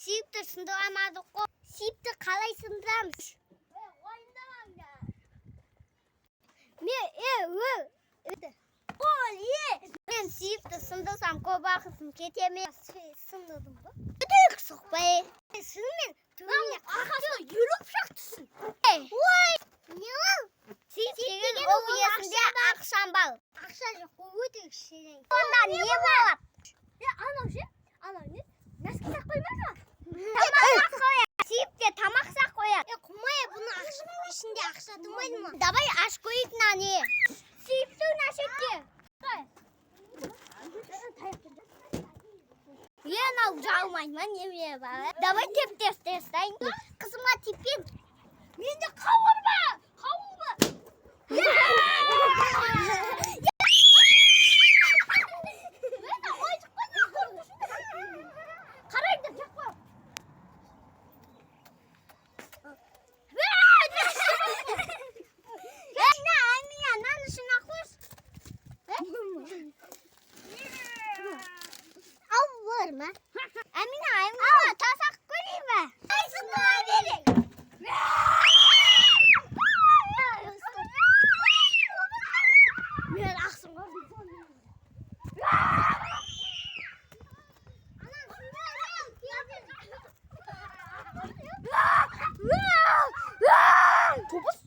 Сүйіпті сындырамадық қой. Сүйіпті қалай сындырамыз? Мен сүйіпті сындырсам көп ақысын кете ме? Сындырдым ба? Өтек соқпай. Шынымен төмене қақасы үйіліп шақтысың. Ой! Не ол? Сүйіп деген ол есінде ақшамбал. Ақша жоқ, өтек шерең. Онда не болады? Анау ше? Анау не? Нәски сақ қоймайды ма? Тамақ сақ қояды. Сүйіпте тамақ сақ қояды. Құмай, бұның ішінде ақша тұрмайды ма? Давай аш қойып не? Сүйіпті нәшекте. Анау жалмайды ма? Неме бар? Давай теп-тестайын. Қызыма теппен. Менде қауыр ба? Қауыр ба? Қарайды, жақпа. Әмина, нан үшін ақуыз. Ауыр ма? Әмина, тасақ көрейін бе? Айсына берейін. Мен ақсын көрдім. Тобыс?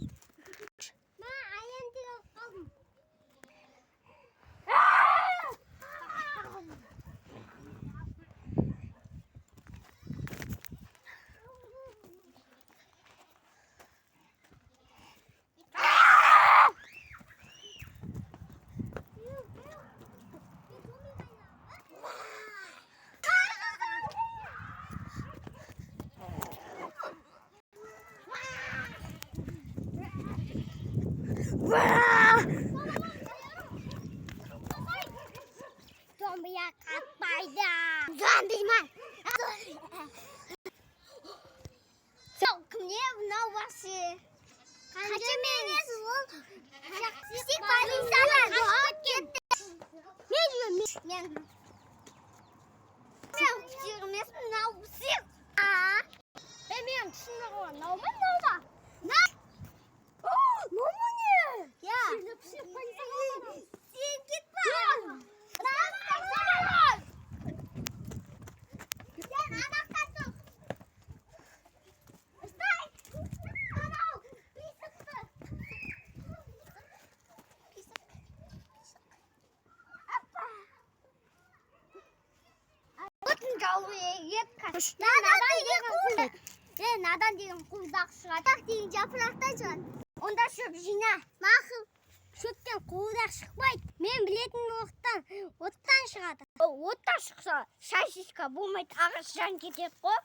Ма, аяндығы қалдым. Tombiya qatmaydi. Uzan deyman. Kimga bunau baxshi? Qancha menesiz ol? Kichik politsiyalar javob ketdi. Men kuchugimiz bunau siq. Men tushunmagan. Nima? Nima ne? Ya. Sen ketma. Надан деген құлдақ шығады. Құлдақ деген жапырақтан шығады. Онда шөп жина. Мақұл. Шөптен құлдақ шықпайды. Мен білетін оттан шығады. Оттан шықса, шашишка болмайды, ағаш жан кетеді қой.